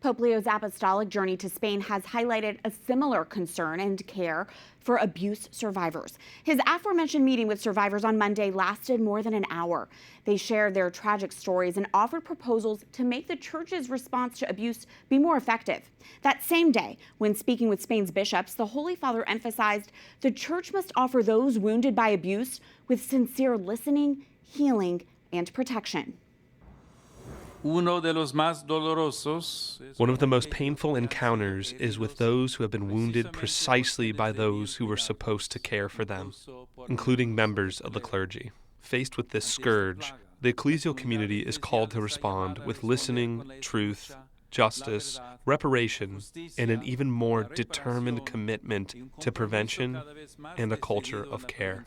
Pope Leo's apostolic journey to Spain has highlighted a similar concern and care for abuse survivors. His aforementioned meeting with survivors on Monday lasted more than an hour. They shared their tragic stories and offered proposals to make the church's response to abuse be more effective. That same day, when speaking with Spain's bishops, the Holy Father emphasized the church must offer those wounded by abuse with sincere listening, healing, and protection. One of the most painful encounters is with those who have been wounded precisely by those who were supposed to care for them, including members of the clergy. Faced with this scourge, the ecclesial community is called to respond with listening, truth, justice, reparation, and an even more determined commitment to prevention and a culture of care.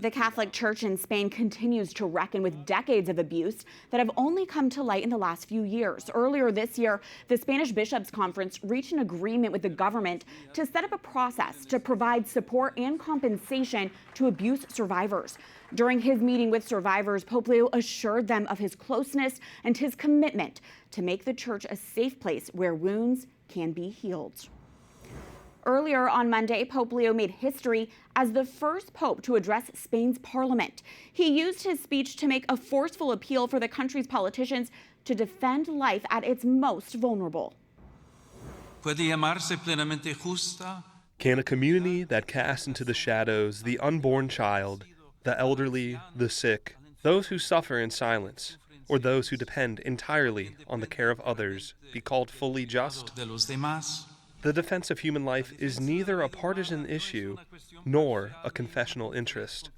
The Catholic Church in Spain continues to reckon with decades of abuse that have only come to light in the last few years. Earlier this year, the Spanish Bishops' Conference reached an agreement with the government to set up a process to provide support and compensation to abuse survivors. During his meeting with survivors, Pope Leo assured them of his closeness and his commitment to make the church a safe place where wounds can be healed. Earlier on Monday, Pope Leo made history as the first pope to address Spain's parliament. He used his speech to make a forceful appeal for the country's politicians to defend life at its most vulnerable. Can a community that casts into the shadows the unborn child, the elderly, the sick, those who suffer in silence, or those who depend entirely on the care of others, be called fully just? The defense of human life is neither a partisan issue nor a confessional interest.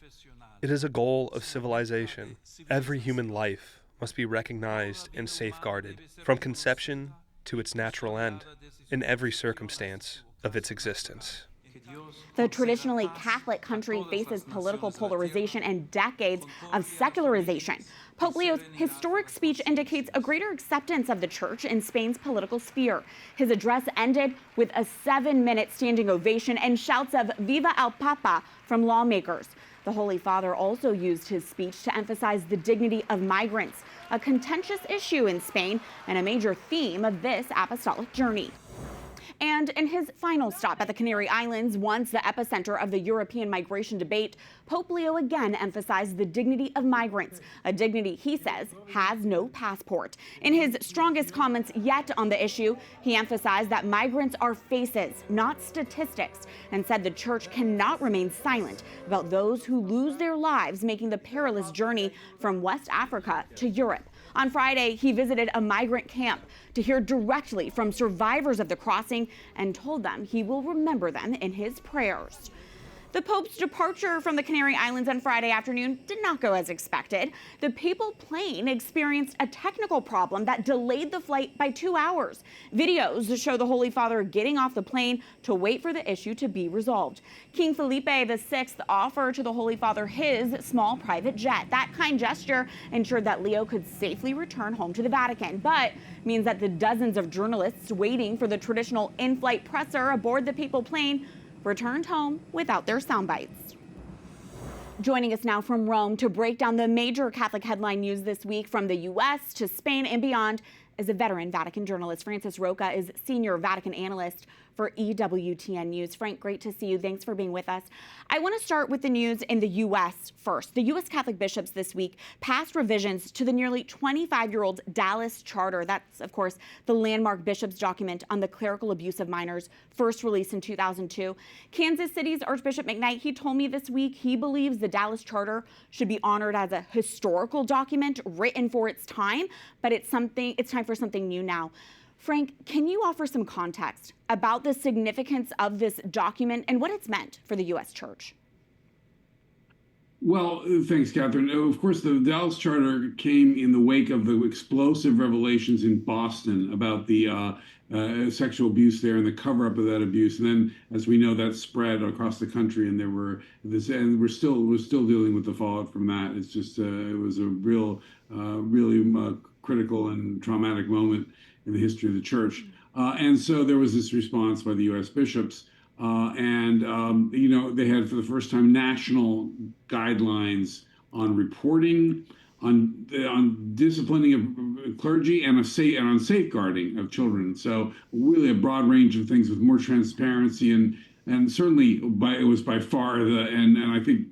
It is a goal of civilization. Every human life must be recognized and safeguarded, from conception to its natural end, in every circumstance of its existence. The traditionally Catholic country faces political polarization and decades of secularization. Pope Leo's historic speech indicates a greater acceptance of the church in Spain's political sphere. His address ended with a 7-minute standing ovation and shouts of "Viva el Papa" from lawmakers. The Holy Father also used his speech to emphasize the dignity of migrants, a contentious issue in Spain and a major theme of this apostolic journey. And in his final stop at the Canary Islands, once the epicenter of the European migration debate, Pope Leo again emphasized the dignity of migrants, a dignity he says has no passport. In his strongest comments yet on the issue, he emphasized that migrants are faces, not statistics, and said the church cannot remain silent about those who lose their lives making the perilous journey from West Africa to Europe. On Friday, he visited a migrant camp to hear directly from survivors of the crossing and told them he will remember them in his prayers. The Pope's departure from the Canary Islands on Friday afternoon did not go as expected. The papal plane experienced a technical problem that delayed the flight by 2 hours. Videos show the Holy Father getting off the plane to wait for the issue to be resolved. King Felipe VI offered to the Holy Father his small private jet. That kind gesture ensured that Leo could safely return home to the Vatican, but means that the dozens of journalists waiting for the traditional in-flight presser aboard the papal plane returned home without their sound bites. Joining us now from Rome to break down the major Catholic headline news this week from the U.S. to Spain and beyond is a veteran Vatican journalist. Francis Rocca is senior Vatican analyst for EWTN News. Frank, great to see you. Thanks for being with us. I want to start with the news in the U.S. first. The U.S. Catholic bishops this week passed revisions to the nearly 25-year-old Dallas Charter. That's, of course, the landmark bishop's document on the clerical abuse of minors, first released in 2002. Kansas City's Archbishop McKnight, he told me this week he believes the Dallas Charter should be honored as a historical document written for its time, but it's time for something new now. Frank, can you offer some context about the significance of this document and what it's meant for the U.S. Church? Well, thanks, Catherine. Of course, the Dallas Charter came in the wake of the explosive revelations in Boston about the sexual abuse there and the cover-up of that abuse. And then, as we know, that spread across the country, and we're still dealing with the fallout from that. It's just it was a really critical and traumatic moment in the history of the church. And so there was this response by the U.S. bishops. They had for the first time national guidelines on reporting, on disciplining of clergy and on safeguarding of children. So really a broad range of things with more transparency and certainly it was by far and I think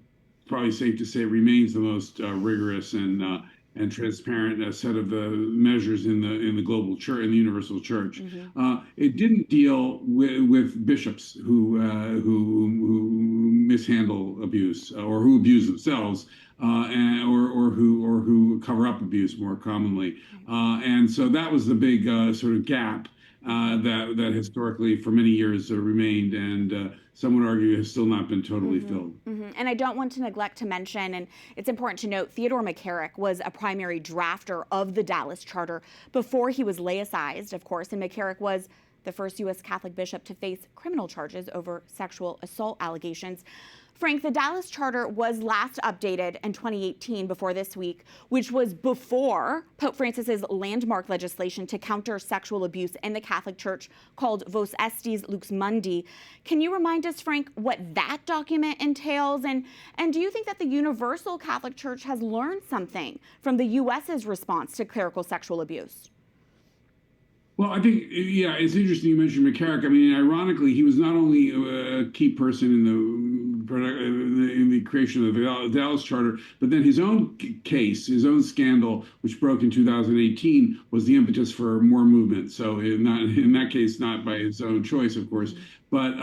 probably safe to say it remains the most rigorous and transparent set of measures in the global church, in the universal church. It didn't deal with bishops who mishandle abuse or who abuse themselves, or who cover up abuse more commonly. And so that was the big sort of gap that historically for many years remained, and some would argue has still not been totally filled. And I don't want to neglect to mention, and it's important to note, Theodore McCarrick was a primary drafter of the Dallas Charter before he was laicized, of course, and McCarrick was the first U.S. Catholic bishop to face criminal charges over sexual assault allegations. Frank, the Dallas Charter was last updated in 2018 before this week, which was before Pope Francis's landmark legislation to counter sexual abuse in the Catholic Church called Vos Estis Lux Mundi. Can you remind us, Frank, what that document entails? And do you think that the Universal Catholic Church has learned something from the U.S.'s response to clerical sexual abuse? Well, I think, yeah, it's interesting you mentioned McCarrick. I mean, ironically, he was not only a key person in the creation of the Dallas Charter, but then his own case, his own scandal, which broke in 2018, was the impetus for more movement. So in that case, not by his own choice, of course, but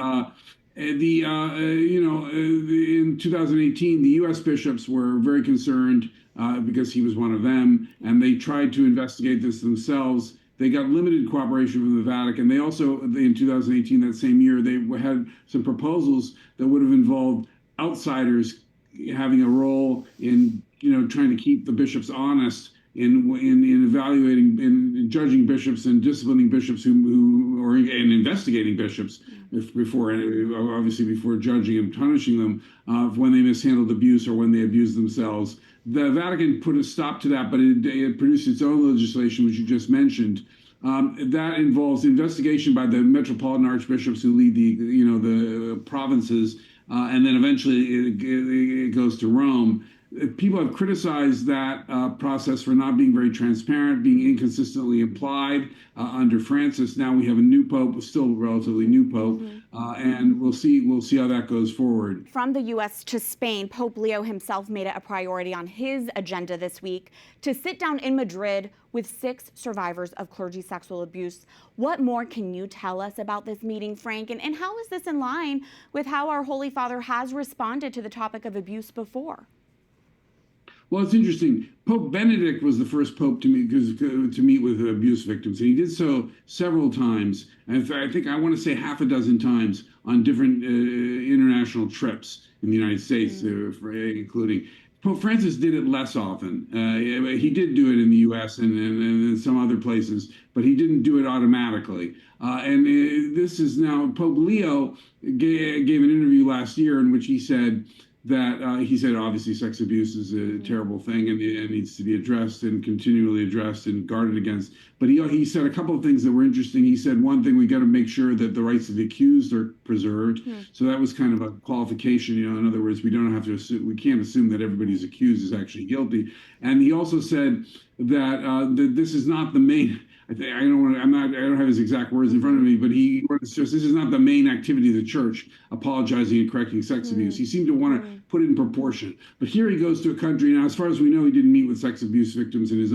in 2018, the U.S. bishops were very concerned because he was one of them, and they tried to investigate this themselves. They got limited cooperation from the Vatican. They also, in 2018, that same year, they had some proposals that would have involved outsiders having a role in, trying to keep the bishops honest in evaluating, in judging bishops and disciplining bishops and investigating bishops before judging and punishing them when they mishandled abuse or when they abused themselves. The Vatican put a stop to that, but it produced its own legislation, which you just mentioned. That involves investigation by the metropolitan archbishops who lead the provinces, and then eventually it goes to Rome. People have criticized that process for not being very transparent, being inconsistently applied under Francis. Now we have a new pope, still relatively new pope, and we'll see how that goes forward. From the U.S. to Spain, Pope Leo himself made it a priority on his agenda this week to sit down in Madrid with 6 survivors of clergy sexual abuse. What more can you tell us about this meeting, Frank? And how is this in line with how our Holy Father has responded to the topic of abuse before? Well, it's interesting. Pope Benedict was the first pope to meet with abuse victims, and he did so several times. And I think I want to say half a dozen times on different international trips in the United States, including. Pope Francis did it less often. He did do it in the U.S. and some other places, but he didn't do it automatically. This is now Pope Leo gave an interview last year in which he said that obviously sex abuse is a terrible thing and it needs to be addressed and continually addressed and guarded against. But he said a couple of things that were interesting. He said, one thing, we got to make sure that the rights of the accused are preserved. So that was kind of a qualification. In other words, we can't assume that everybody who's accused is actually guilty. And he also said that this is not the main. I don't have his exact words in front of me, but he stressed this is not the main activity of the church, apologizing and correcting sex abuse. He seemed to want to put it in proportion. But here he goes to a country now. As far as we know, he didn't meet with sex abuse victims in his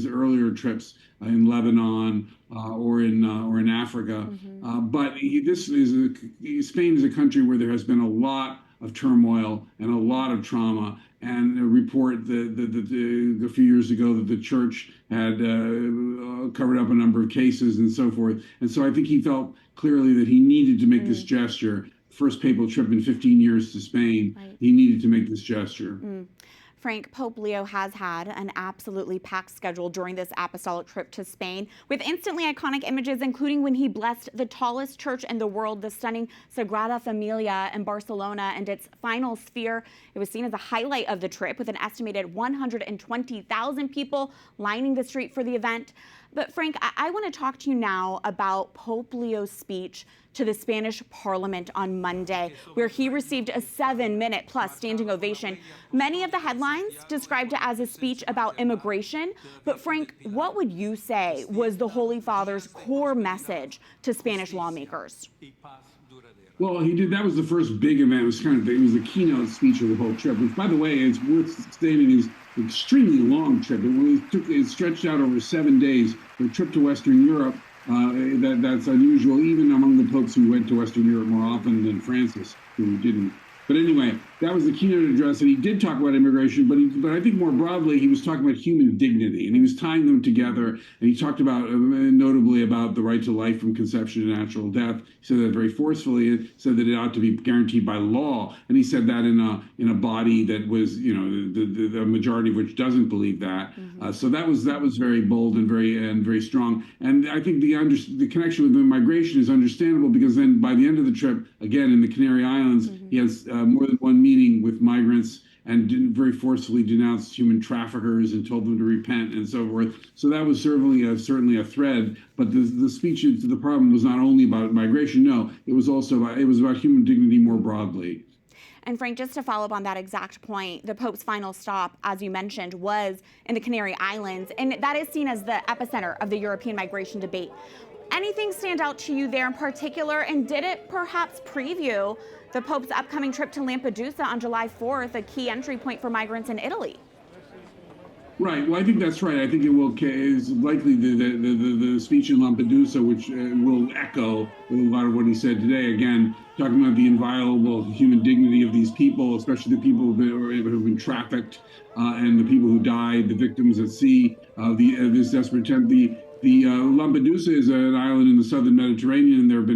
earlier trips in Lebanon or in Africa. But Spain is a country where there has been a lot of turmoil and a lot of trauma. And a report that a few years ago that the church had covered up a number of cases and so forth. And so I think he felt clearly that he needed to make this gesture. First papal trip in 15 years to Spain, he needed to make this gesture. Frank, Pope Leo has had an absolutely packed schedule during this apostolic trip to Spain, with instantly iconic images, including when he blessed the tallest church in the world, the stunning Sagrada Familia in Barcelona, and its final sphere. It was seen as a highlight of the trip, with an estimated 120,000 people lining the street for the event. But Frank, I want to talk to you now about Pope Leo's speech to the Spanish Parliament on Monday, where he received a 7-minute plus standing ovation. Many of the headlines described it as a speech about immigration. But Frank, what would you say was the Holy Father's core message to Spanish lawmakers? Well, he did. That was the first big event. It was the keynote speech of the whole trip, which, by the way, it's worth stating is an extremely long trip. It stretched out over 7 days. The trip to Western Europe, that's unusual, even among the popes who went to Western Europe more often than Francis, who didn't. But anyway, that was the keynote address, and he did talk about immigration, but I think more broadly, he was talking about human dignity, and he was tying them together, and he talked about, notably about the right to life from conception to natural death. He said that very forcefully, and said that it ought to be guaranteed by law, and he said that in a body that was, the majority of which doesn't believe that. So that was very bold and very strong. And I think the connection with immigration is understandable, because then by the end of the trip, again in the Canary Islands, he has more than one meeting with migrants and very forcefully denounced human traffickers and told them to repent and so forth. So that was certainly a thread. But the speech to the Parliament was not only about migration. No, it was about human dignity more broadly. And Frank, just to follow up on that exact point, the Pope's final stop, as you mentioned, was in the Canary Islands, and that is seen as the epicenter of the European migration debate. Anything stand out to you there in particular, and did it perhaps preview the Pope's upcoming trip to Lampedusa on July 4th, a key entry point for migrants in Italy? Right. Well, I think that's right. I think is likely the speech in Lampedusa, which will echo a lot of what he said today. Again, talking about the inviolable human dignity of these people, especially the people who have been trafficked and the people who died, the victims at sea, this desperate attempt. The Lampedusa is an island in the southern Mediterranean, and there have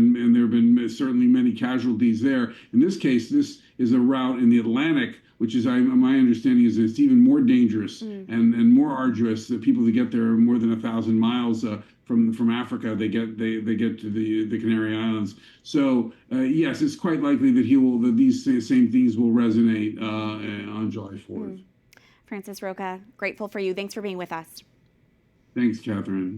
been certainly many casualties there. In this case, this is a route in the Atlantic, which is, my understanding is it's even more dangerous and more arduous. The people that get there are more than 1,000 miles from Africa. They get to the Canary Islands. So yes, it's quite likely that these same things will resonate on July 4th. Francis Rocca, grateful for you. Thanks for being with us. Thanks, Catherine.